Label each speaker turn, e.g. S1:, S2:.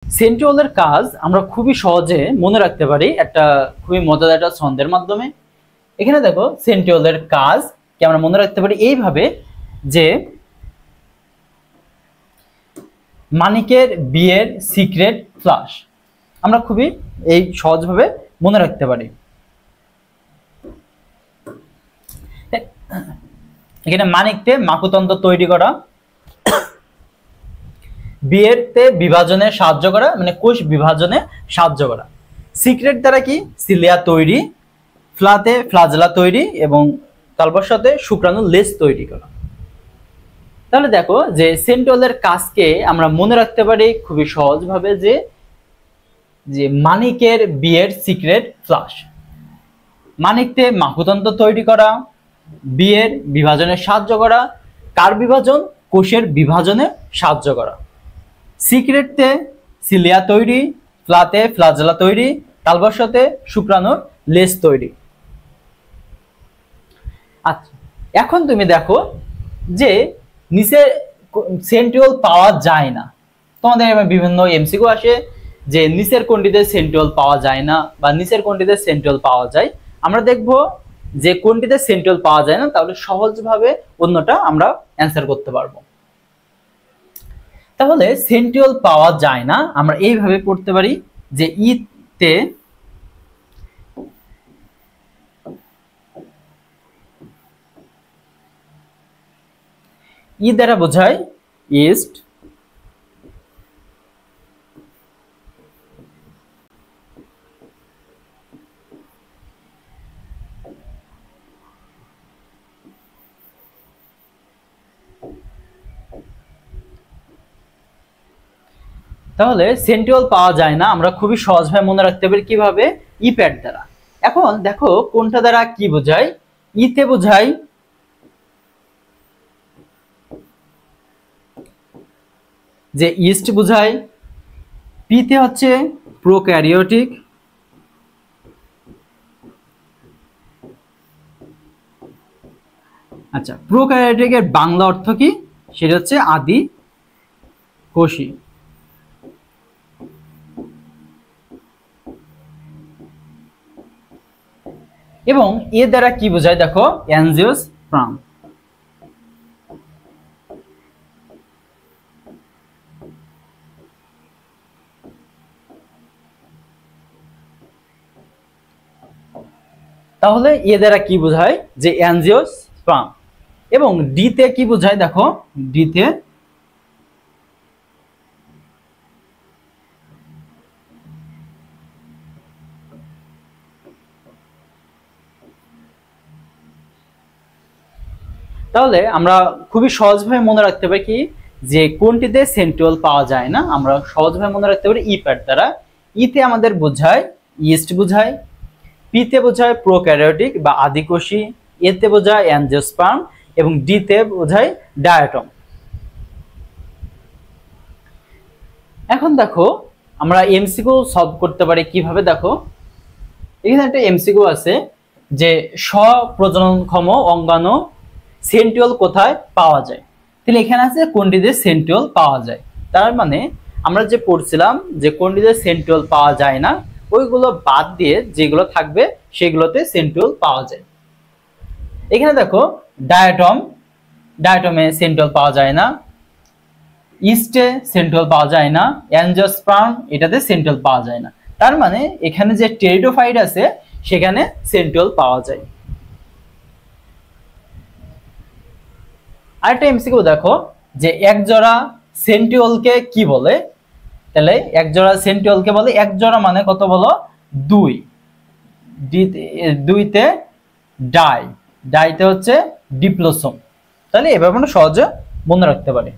S1: সেন্ট্রিওলের কাজ আমরা খুবই সহজে মনে রাখতে পারি একটা খুবই মজাদার একটা ছন্দের মাধ্যমে। এখানে দেখো সেন্ট্রিওলের কাজ কি আমরা মনে রাখতে পারি এইভাবে যে মানিকের বিয়ের সিক্রেট ফ্লাশ। আমরা খুবই এই সহজভাবে মনে রাখতে পারি। এখানে মানিকতে মাকুতন্ত্র তৈরি করা, বিয়েরতে বিভাজনে সাহায্য করা মানে কোষ বিভাজনে সাহায্য করা, সিক্রেট দ্বারা কি সিলিয়া তৈরি, ফ্লাতে ফ্লাজেলা তৈরি এবং তালবস্যতে শুক্রাণু লেজ তৈরি করা। তাহলে দেখো যে সেন্ট্রিওলের কাজকে আমরা মনে রাখতে পারি খুবই সহজভাবে যে মানিকের বিয়ের সিক্রেট ফ্লাশ। মানিকতে মাকুতন্ত্র তৈরি করা, বিয়ের বিভাজনে সাহায্য করা, কার বিভাজন কোষের বিভাজনে সাহায্য করা, সিক্রেটতে সিলিয়া তৈরি, ফ্লাতে ফ্লাজেলা তৈরি, তালবস্যতে শুক্রাণুর লেজ তৈরি। আচ্ছা, এখন তুমি দেখো যে নিচে সেন্ট্রিওল পাওয়া যায় না। তোমাদের বিভিন্ন এমসিকিউ আসে যে নিচের কোনটিতে সেন্ট্রিওল পাওয়া যায় না বা নিচের কোনটিতে সেন্ট্রিওল পাওয়া যায়। আমরা দেখব যে কোনটিতে সেন্ট্রিওল পাওয়া যায় না, তাহলে সহজভাবে অন্যটা আমরা অ্যান্সার করতে পারবো। তাহলে সেন্ট্রিওল পাওয়া যায় না আমরা এইভাবে পড়তে পারি যে ইতে ই দ্বারা বোঝায় ইস্ট, তাহলে সেন্ট্রিওল পাওয়া যায় না আমরা খুবই সহজভাবে মনে রাখতে পারি কিভাবে ই প্যাড দ্বারা। এখন দেখো কোনটা দ্বারা কি বোঝায়। ইতে বোঝায় যে ইস্ট বোঝায়, পিতে হচ্ছে প্রোক্যারিওটিক, আচ্ছা প্রোক্যারিওটিকের বাংলা অর্থ কি সেটা হচ্ছে আদি কোষী। এবং এ দ্বারা কি বোঝায় দেখো অ্যানজিওস্পার্ম। তাহলে এ দ্বারা কি বোঝায় যে অ্যানজিওস্পার্ম। এবং ডিতে কি বোঝায় দেখো, ডিতে তাহলে আমরা খুবই সহজভাবে মনে রাখতে পারি কি যে কোনটিতে সেন্ট্রিওল পাওয়া যায় না আমরা সহজভাবে মনে রাখতে পারি ই প্যাড দ্বারা। ইতে আমাদের বোঝায় ইস্ট বোঝায়, পিতে বোঝায় প্রোক্যারিওটিক বা আদিকোষী, এতে বোঝায় অ্যানজিওস্পার্ম এবং ডিতে বোঝায় ডায়াটম। এখন দেখো আমরা এমসিকিউ সলভ করতে পারি কিভাবে। দেখো এখানে একটা এমসিকিউ আছে যে স্বপ্রজননক্ষম অঙ্গাণু সেন্ট্রিওল কোথায় পাওয়া যায়। তাহলে এখানে আছে কোনটিতে সেন্ট্রিওল পাওয়া যায়। তার মানে আমরা যে পড়ছিলাম যে কোনটিতে সেন্ট্রিওল পাওয়া যায় না ওইগুলো বাদ দিয়ে যেগুলো থাকবে সেগুলোতে সেন্ট্রিওল পাওয়া যায়। এখানে দেখো ডায়াটম, ডায়াটমে সেন্ট্রিওল পাওয়া যায় না, ইস্টে সেন্ট্রিওল পাওয়া যায় না, অ্যানজিওস্পার্ম এটাতে সেন্ট্রিওল পাওয়া যায় না। তার মানে এখানে যে টেরিডোফাইট আছে সেখানে সেন্ট্রিওল পাওয়া যায়। আরেকটা এমসিকিউ দেখো যে একজোড়া সেন্ট্রিওলকে কি বলে। তাহলে একজোড়া সেন্ট্রিওলকে বলে, একজোড়া মানে কত বলো, দুই, দুইতে ডাই, ডাইতে হচ্ছে ডিপ্লোসোম। তাহলে এভাবে আমরা সহজে মনে রাখতে পারি।